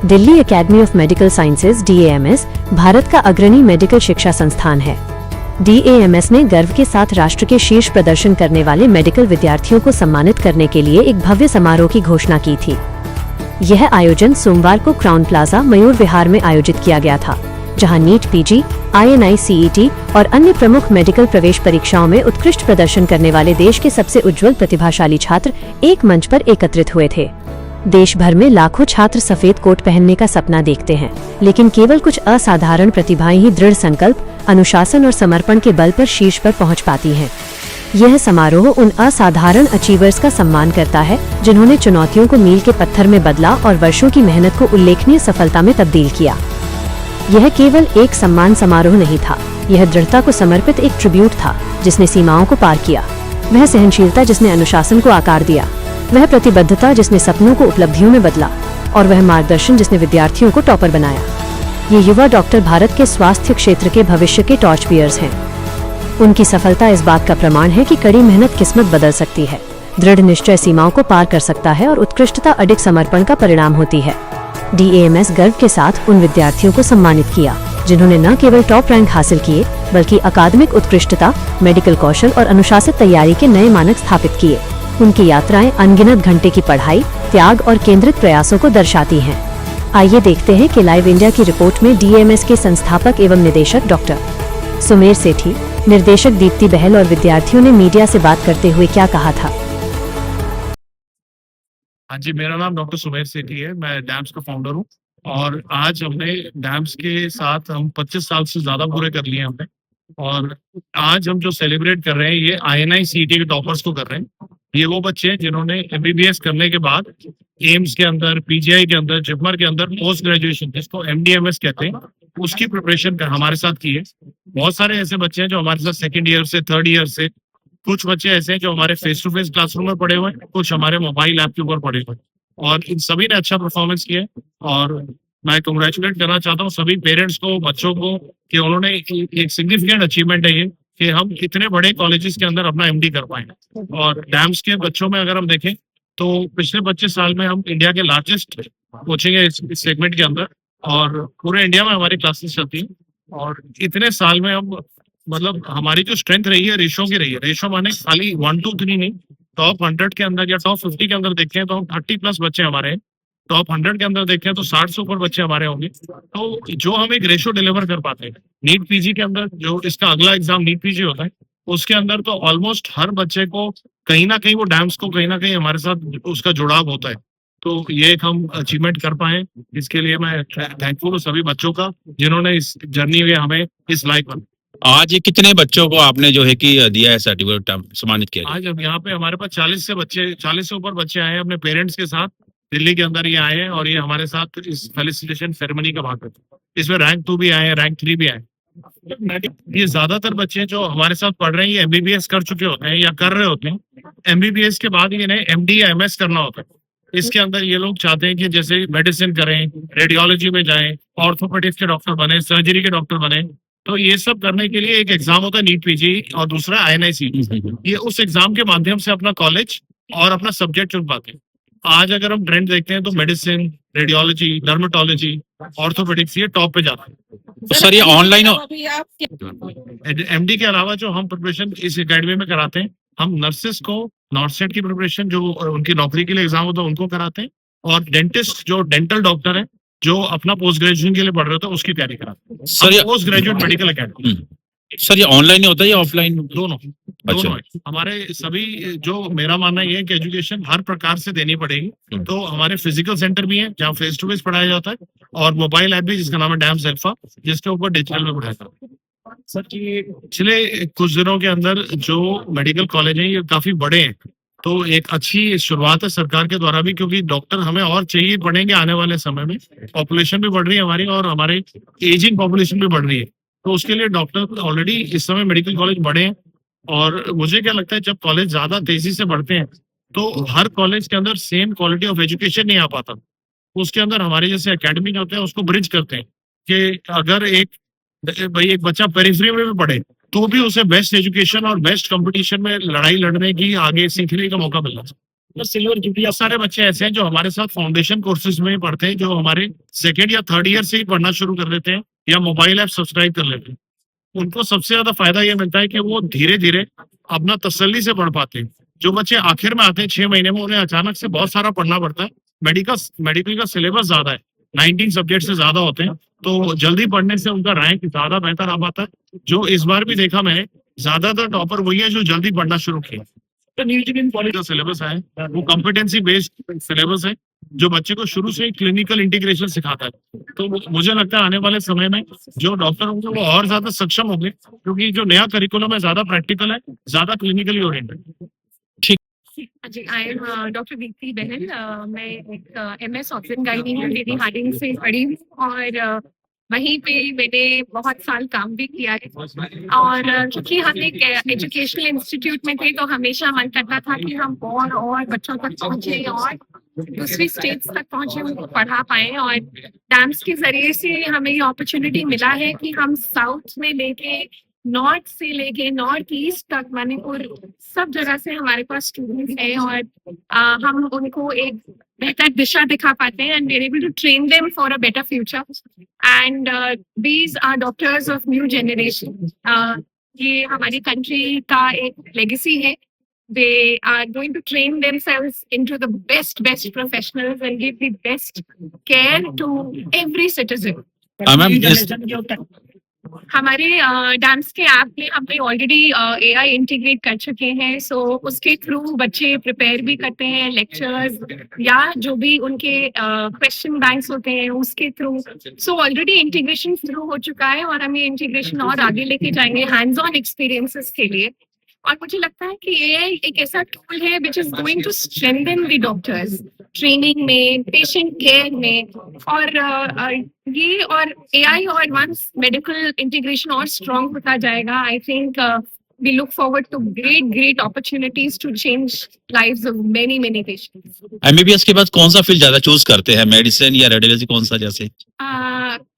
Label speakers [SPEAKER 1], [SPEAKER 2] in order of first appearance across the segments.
[SPEAKER 1] Delhi academy of medical sciences (DAMS) Bharat का अग्रणी medical शिक्षा संस्थान है। DAMS ने गर्व के साथ राष्ट्र के शीर्ष प्रदर्शन करने वाले मेडिकल विद्यार्थियों को सम्मानित करने के लिए एक भव्य समारोह की घोषणा की थी। यह आयोजन सोमवार को क्राउन प्लाजा, मयूर विहार में आयोजित किया गया था, जहां नीट PG, INI CET और अन्य प्रमुख मेडिकल प्रवेश परीक्षाओं में उत्कृष्ट प्रदर्शन करने वाले देश के सबसे उज्जवल प्रतिभाशाली छात्र एक मंच पर एकत्रित हुए थे। देश भर में लाखों छात्र सफेद कोट पहनने का सपना देखते हैं, लेकिन केवल कुछ असाधारण प्रतिभाएं ही दृढ़ संकल्प, अनुशासन और समर्पण के बल पर शीर्ष पर पहुंच पाती हैं। यह समारोह उन असाधारण अचीवर्स का सम्मान करता है जिन्होंने चुनौतियों को मील के पत्थर में बदला और वर्षों की मेहनत को उल्लेखनीय सफलता में तब्दील किया। यह केवल एक सम्मान समारोह नहीं था, यह दृढ़ता को समर्पित एक ट्रिब्यूट था जिसने सीमाओं को पार किया। वह सहनशीलता जिसने अनुशासन को आकार दिया, वह प्रतिबद्धता जिसने सपनों को उपलब्धियों में बदला, और वह मार्गदर्शन जिसने विद्यार्थियों को टॉपर बनाया। ये युवा डॉक्टर भारत के स्वास्थ्य क्षेत्र के भविष्य के टॉर्च बियर्स हैं। उनकी सफलता इस बात का प्रमाण है कि कड़ी मेहनत किस्मत बदल सकती है, दृढ़ निश्चय सीमाओं को पार कर सकता है और उत्कृष्टता अडिग समर्पण का परिणाम होती है। DAMS गर्व के साथ उन विद्यार्थियों को सम्मानित किया जिन्होंने न केवल टॉप रैंक हासिल किए, बल्कि अकादमिक उत्कृष्टता, मेडिकल कौशल और अनुशासित तैयारी के नए मानक स्थापित किए। उनकी यात्राएं अनगिनत घंटे की पढ़ाई, त्याग और केंद्रित प्रयासों को दर्शाती हैं। आइए देखते हैं कि लाइव इंडिया की रिपोर्ट में DAMS के संस्थापक एवं निदेशक डॉक्टर सुमेर सेठी, निर्देशक दीप्ति बहल और विद्यार्थियों ने मीडिया से बात करते हुए क्या कहा था।
[SPEAKER 2] हाँ जी, मेरा नाम डॉक्टर सुमेर सेठी है। मैं डैम्स का फाउंडर हूँ और आज हमने डैम्स के साथ हम 25 साल से ज्यादा पूरे कर लिए हमने। और आज हम जो सेलिब्रेट कर रहे हैं ये INI CET के टॉपर्स को कर रहे हैं। ये वो बच्चे हैं जिन्होंने MBBS करने के बाद एम्स के अंदर, PGI के अंदर, जिपमर के अंदर पोस्ट ग्रेजुएशन, जिसको MDMS कहते हैं, उसकी प्रिपरेशन हमारे साथ की है। बहुत सारे ऐसे बच्चे हैं जो हमारे साथ सेकेंड ईयर से, थर्ड ईयर से, कुछ बच्चे ऐसे हैं जो हमारे फेस टू फेस क्लासरूम में पढ़े हुए हैं, कुछ हमारे मोबाइल ऐप के ऊपर पढ़े हुए हैं, और इन सभी ने अच्छा परफॉर्मेंस किया है। और मैं कंग्रेचुलेट करना चाहता हूँ सभी पेरेंट्स को, बच्चों को, कि उन्होंने एक सिग्निफिकेंट अचीवमेंट है ये कि हम इतने बड़े कॉलेजेस के अंदर अपना MD कर पाए। और डैम्स के बच्चों में अगर हम देखें तो पिछले 25 साल में हम इंडिया के लार्जेस्ट कोचिंग है इस सेगमेंट के अंदर, और पूरे इंडिया में हमारी क्लासेस चलती हैं। और इतने साल में हम, मतलब हमारी जो स्ट्रेंथ रही है रेशो की रही है। रेशो माने खाली 1 to 3 नहीं, टॉप 100 के अंदर या टॉप 50 के अंदर देखें तो हम 30+ बच्चे हमारे हैं। टॉप 100 के अंदर देखें तो 60 से ऊपर बच्चे हमारे होंगे। तो जो हम एक रेशो डिलीवर कर पाते हैं, नीट PG के अंदर जो इसका अगला एग्जाम नीट PG होता है, उसके अंदर तो ऑलमोस्ट हर बच्चे को कहीं ना कहीं वो डैम्स को कहीं ना कहीं हमारे साथ उसका जुड़ाव होता है। तो ये एक हम अचीवमेंट कर पाए, इसके लिए मैं थैंकफुल हूँ सभी बच्चों का जिन्होंने इस जर्नी में हमें इस लायक बना।
[SPEAKER 3] आज ये कितने बच्चों को आपने जो है कि दिया है सर्टिफिकेट, सम्मानित किया?
[SPEAKER 2] आज अब यहाँ पे हमारे पास 40 से ऊपर बच्चे आए हैं अपने पेरेंट्स के साथ। दिल्ली के अंदर ये आए हैं और ये हमारे साथ इस फेलिसिटेशन सेरेमनी का भाग होते हैं। इसमें रैंक 2 भी आए हैं, रैंक 3 भी आए। ये ज्यादातर बच्चे जो हमारे साथ पढ़ रहे हैं ये MBBS कर चुके होते हैं या कर रहे होते हैं। MBBS के बाद इन्हें MD या MS करना होता है। इसके अंदर ये लोग चाहते हैं कि जैसे मेडिसिन करें, रेडियोलॉजी में जाएं, ऑर्थोपेडिक्स के डॉक्टर बने, सर्जरी के डॉक्टर बने। तो ये सब करने के लिए एक एग्जाम होता है नीट PG और दूसरा INI CET। ये उस एग्जाम के माध्यम से अपना कॉलेज और अपना सब्जेक्ट चुन पाते हैं। आज अगर हम ट्रेंड देखते हैं तो मेडिसिन, रेडियोलॉजी, डर्मेटोलॉजी, ऑर्थोपेडिक्स ये टॉप पे जाते हैं।
[SPEAKER 3] तो सर ये ऑनलाइन
[SPEAKER 2] MD के अलावा जो हम प्रिपरेशन इस एकेडमी में कराते हैं, हम नर्सेस को नॉर्सेट की प्रिपरेशन जो उनकी नौकरी के लिए एग्जाम होता है उनको कराते हैं, और डेंटिस्ट जो डेंटल डॉक्टर है जो अपना पोस्ट ग्रेजुएशन के लिए पढ़ रहे होते हैं उसकी तैयारी कराते हैं। Sir post graduate medical academy.
[SPEAKER 3] Sir ये ऑनलाइन ही होता है या ऑफलाइन?
[SPEAKER 2] दोनों है। हमारे सभी, जो मेरा मानना ये है कि एजुकेशन हर प्रकार से देनी पड़ेगी। तो हमारे फिजिकल सेंटर भी हैं जहाँ फेस टू फेस पढ़ाया जाता है, और मोबाइल ऐप भी जिसका नाम है डैम्स अल्फा, जिसके ऊपर डिजिटल में पढ़ाया जाता है। सर ये पिछले कुछ दिनों के अंदर जो मेडिकल कॉलेज हैं ये काफी बड़े हैं, तो एक अच्छी शुरुआत है सरकार के द्वारा भी, क्योंकि डॉक्टर हमें और चाहिए पड़ेंगे आने वाले समय में। पॉपुलेशन भी बढ़ रही है हमारी और हमारे एजिंग पॉपुलेशन भी बढ़ रही है, तो उसके लिए डॉक्टर ऑलरेडी इस समय मेडिकल कॉलेज बढ़े हैं। और मुझे क्या लगता है जब कॉलेज ज्यादा तेजी से बढ़ते हैं तो हर कॉलेज के अंदर सेम क्वालिटी ऑफ एजुकेशन नहीं आ पाता। उसके अंदर हमारे जैसे एकेडमी होते हैं उसको ब्रिज करते हैं कि अगर एक बच्चा पेरिफेरी में भी पढ़े तो भी उसे बेस्ट एजुकेशन और बेस्ट कंपटीशन में लड़ाई लड़ने की, आगे सीखने का मौका मिलना चाहिए। तो सिल्वर जुबली सारे बच्चे ऐसे हैं जो हमारे साथ फाउंडेशन कोर्सेज में पढ़ते हैं, जो हमारे सेकेंड या थर्ड ईयर से ही पढ़ना शुरू कर देते हैं या मोबाइल ऐप सब्सक्राइब कर लेते हैं। उनको सबसे ज्यादा फायदा ये मिलता है कि वो धीरे धीरे अपना तसल्ली से पढ़ पाते हैं। जो बच्चे आखिर में आते हैं 6 महीने में, उन्हें अचानक से बहुत सारा पढ़ना पड़ता है। मेडिकल का सिलेबस ज्यादा है, 19 सब्जेक्ट से ज्यादा होते हैं, तो जल्दी पढ़ने से उनका रैंक ज्यादा बेहतर आ पाता है। जो इस बार भी देखा मैंने, ज्यादातर टॉपर वही है जो जल्दी पढ़ना शुरू किए। तो न्यू इंजीनियरिंग कॉलेज का सिलेबस है वो कॉम्पिटेंसी बेस्ड सिलेबस है, जो बच्चे को शुरू से क्लिनिकल इंटीग्रेशन सिखाता है। तो मुझे लगता है आने वाले समय में जो डॉक्टर होंगे वो और ज्यादा सक्षम होंगे, क्योंकि जो नया करिकुलम है ज्यादा प्रैक्टिकल है, ज्यादा क्लिनिकली ओरिएंटेड।
[SPEAKER 4] जी, I am doctor Deepti Bahl. मैं एक MS ऑब्स्टेट्रिक गायनी हूँ, लेडी हार्डिंग से पढ़ी हूँ और वहीं पे मैंने बहुत साल काम भी किया है। और क्योंकि हम एक एजुकेशनल इंस्टीट्यूट में थे, तो हमेशा मन करता था कि हम और बच्चों तक पहुंचे और दूसरी स्टेट्स तक पहुंचे, उनको पढ़ा पाए। और डैम्स के जरिए से हमें ये अपॉर्चुनिटी मिला है कि हम साउथ में लेके नॉर्थ से लेके नॉर्थ ईस्ट तक, मणिपुर, सब जगह से हमारे पास स्टूडेंट्स हैं और हम उनको एक बेहतर दिशा दिखा पाते हैं and we are able to train them for a better future. And these are doctors of new generation. ये हमारी कंट्री का एक लेगेसी है। They are going to train themselves into the best professionals and give the best care to every citizen.
[SPEAKER 3] Ma'am,
[SPEAKER 4] हमारे dance के app में हमने already AI integrate कर चुके हैं, सो उसके थ्रू बच्चे प्रिपेयर भी करते हैं लेक्चर्स या जो भी उनके क्वेश्चन बैंक्स होते हैं उसके थ्रू। सो ऑलरेडी इंटीग्रेशन शुरू हो चुका है और हम ये इंटीग्रेशन और आगे लेके जाएंगे हैंड्स ऑन एक्सपीरियंसेस के लिए। और मुझे लगता है कि AI एक ऐसा टूल है which is going to strengthen the doctors training में, पेशेंट केयर में। और ये और AI और वंस मेडिकल इंटीग्रेशन और स्ट्रॉन्ग होता जाएगा, I think we look forward to great opportunities to change lives of many patients.
[SPEAKER 3] MBBS के बाद कौन सा फील्ड ज्यादा चूज करते हैं, मेडिसिन या रेडियोलॉजी, कौन सा जैसे?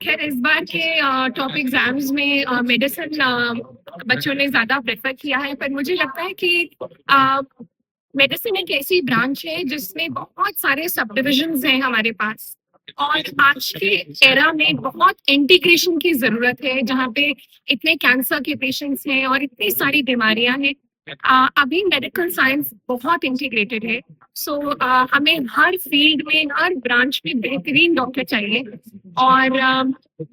[SPEAKER 4] खैर इस बार के टॉप एग्जाम्स में मेडिसिन बच्चों ने ज्यादा प्रेफर किया है, पर मुझे लगता है कि मेडिसिन एक ऐसी ब्रांच है जिसमें बहुत सारे सब डिविजन्स हैं हमारे पास, और आज के एरा में बहुत इंटीग्रेशन की जरूरत है, जहाँ पे इतने कैंसर के पेशेंट्स हैं और इतनी सारी बीमारियां हैं। अभी मेडिकल साइंस बहुत इंटीग्रेटेड है, सो हमें हर फील्ड में, हर ब्रांच में बेहतरीन डॉक्टर चाहिए। और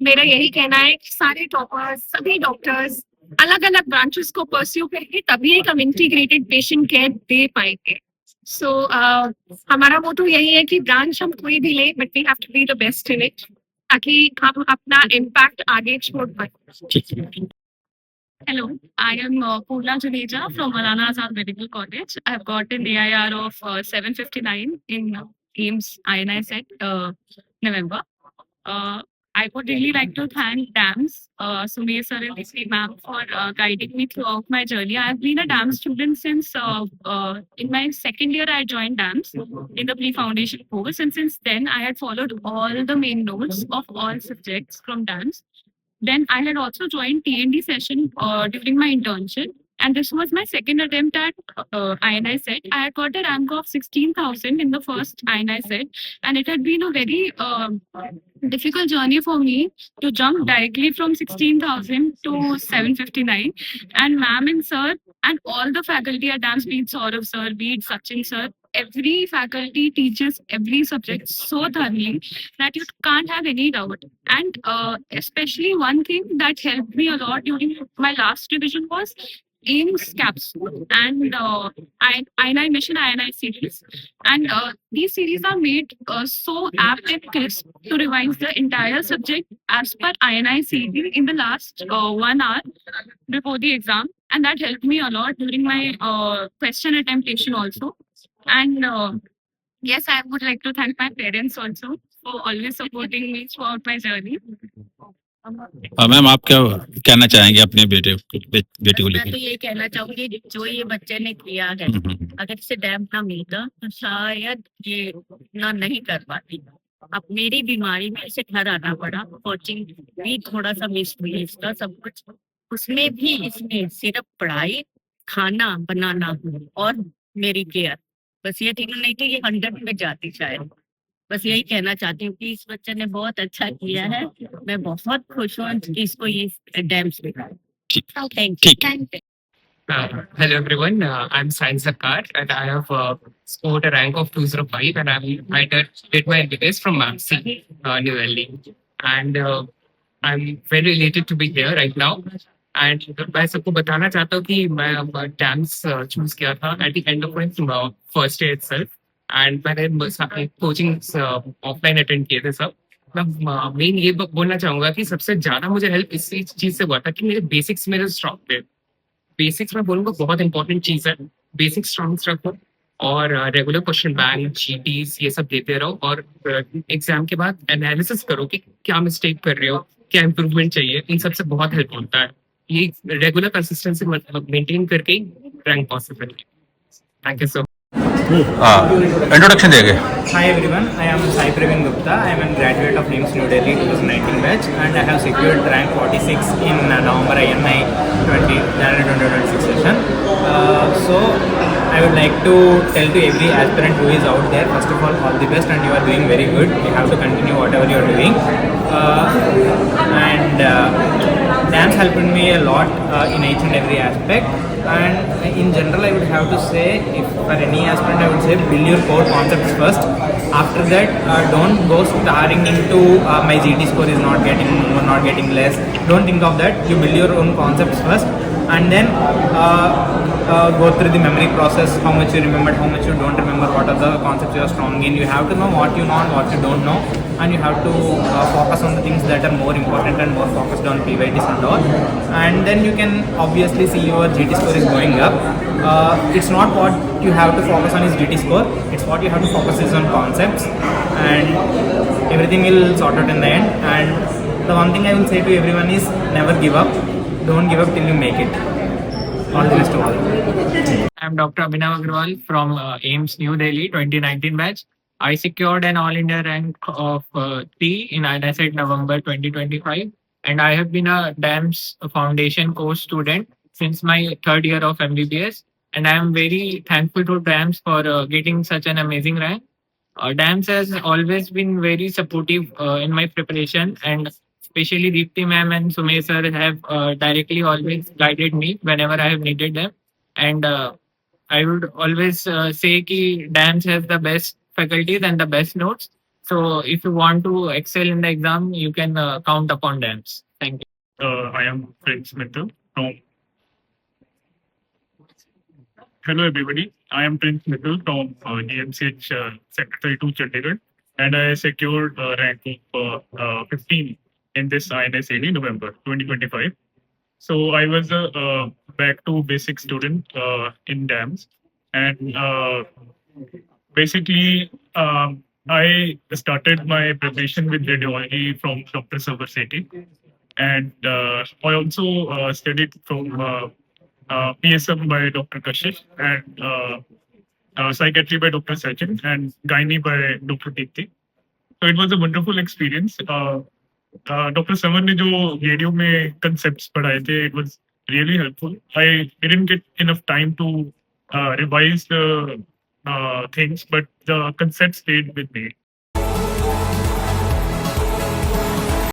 [SPEAKER 4] मेरा यही कहना है कि सारे टॉपर्स, सभी डॉक्टर्स अलग अलग ब्रांचेस को परस्यू करके तभी एक हम इंटीग्रेटेड पेशेंट केयर दे पाएंगे। सो हमारा मोटो यही है कि ब्रांच हम कोई भी ले, but we have to be the best in it, ताकि हम अपना इम्पैक्ट आगे छोड़ पाए। Hello, I am Purna Juneja from Maulana Azad Medical College. I have got an AIR of 759 in AIIMS INI set November. I would really like to thank DAMS, Sumer sir and Dipti ma'am for guiding me throughout my journey. I have been a DAMS student since in my second year I joined DAMS in the pre-foundation course, and since then I had followed all the main notes of all subjects from DAMS. Then I had also joined TND session during my internship, and this was my second attempt at INI set. I had got a rank of 16,000 in the first INI set, and it had been a very difficult journey for me to jump directly from 16,000 to 759. And ma'am and sir and all the faculty at DAMS, be it Saurav sir, be it Sachin sir, every faculty teaches every subject so thoroughly that you can't have any doubt. And especially one thing that helped me a lot during my last revision was AIIMS capsule and INI mission INI series. And these series are made so apt and crisp to revise the entire subject as per INI series in the last 1 hour before the exam. And that helped me a lot during my question attemptation also. And yes, I would like to thank my parents also for always supporting me throughout my journey.
[SPEAKER 3] Ma'am, आप क्या कहना चाहेंगे अपने बेटे को
[SPEAKER 5] मैं
[SPEAKER 3] लेकर?
[SPEAKER 5] तो ये कहना चाहूंगी, जो ये बच्चे ने किया है, अगर इसे डैम ना मिलता तो शायद ये इतना नहीं कर पाती। अब मेरी बीमारी में इसे घर आना पड़ा, कोचिंग भी थोड़ा सा मिस हुई इसका सब कुछ, उसमें भी इसने सिर्फ पढ़ाई, खाना बनाना और मेरी केयर, बस ये ठीक नहीं कि ये 100 में जाती शायद। बस यही कहना चाहती हूँ कि इस बच्चे ने बहुत अच्छा किया है। मैं बहुत खुश हूँ कि इसको ये डैम्स मिला। Thank you.
[SPEAKER 6] Hello everyone, I'm Sain Sarkar and I have scored a rank of 205 and did my MBBS from MAPC, New Delhi. And I'm very elated to be here right now. And मैं सबको बताना चाहता हूँ कि मैं dams choose किया था at the end of my first year itself. And मैंने कोचिंग ऑफलाइन अटेंड किए थे सब। मैं मेन ये बोलना चाहूंगा कि सबसे ज्यादा मुझे हेल्प इस चीज से हुआ था कि मेरे बेसिक्स मेरे स्ट्रॉन्ग थे। बेसिक्स में बोलूंगा बहुत इंपॉर्टेंट चीज है। बेसिक्स स्ट्रॉन्ग रखो और रेगुलर क्वेश्चन बैंक जीटीज ये सब देते रहो और एग्जाम के बाद एनालिसिस करो कि क्या मिस्टेक कर रहे हो, क्या इंप्रूवमेंट चाहिए। इन सब से बहुत हेल्प होता है। ये रेगुलर कंसिस्टेंसी मेंटेन करके रैंक पॉसिबल है। थैंक यू सो
[SPEAKER 3] इंट्रोडक्शन देंगे।
[SPEAKER 7] Hi everyone, I am Sai Praveen Gupta. I am a graduate of NIMS New Delhi 2019 batch and I have secured rank 46 in November INI 20 January 2026 session. So I would like to tell to every aspirant who is out there, first of all the best and you are doing very good. You have to continue whatever you are doing. Dance helped me a lot in each and every aspect. And in general, I would have to say, if for any aspirant, I would say build your core concepts first. After that, don't go staring into my GT score is not getting less. Don't think of that. You build your own concepts first, and then go through the memory process. How much you remembered, how much you don't remember, what are the concepts you are strong in. You have to know what you know and what you don't know, and you have to focus on the things that are more important and more focused on PYTs and all. And then you can obviously see your GT score is going up. It's not what you have to focus on is GT score. It's what you have to focus is on concepts, and everything will sort out in the end. And the one thing I will say to everyone is never give up. Don't give up till you make it. All the best to all.
[SPEAKER 6] I'm Dr. Abhinav Agrawal from AIMS New Delhi 2019 batch. I secured an All India rank of 3 in INSET November 2025, and I have been a DAMS Foundation course student since my third year of MBBS, and I am very thankful to DAMS for getting such an amazing rank. DAMS has always been very supportive in my preparation, and especially Deepti ma'am and Sumer sir have directly always guided me whenever I have needed them. And I would always say that DAMS has the best faculties and the best notes. So if you want to excel in the exam, you can count upon DAMS. Thank you.
[SPEAKER 2] I am Prince Mittal from. Hello everybody, I am Prince Mittal from GMCH Sector 32 Chandigarh, and I secured a rank of 15 in this INSAD November 2025. So I was a back to basic student in DAMS, and basically I started my preparation with radiology from Dr. Sabar Sethi, and I also studied from PSM by Dr. Kashish, and psychiatry by Dr. Sachin, and gynae by Dr. Deepti. So it was a wonderful experience. Dr. Samar ने जो video में concepts पढ़ाए थे, it was really helpful. I didn't get enough time to revise the things, but the concepts stayed with me.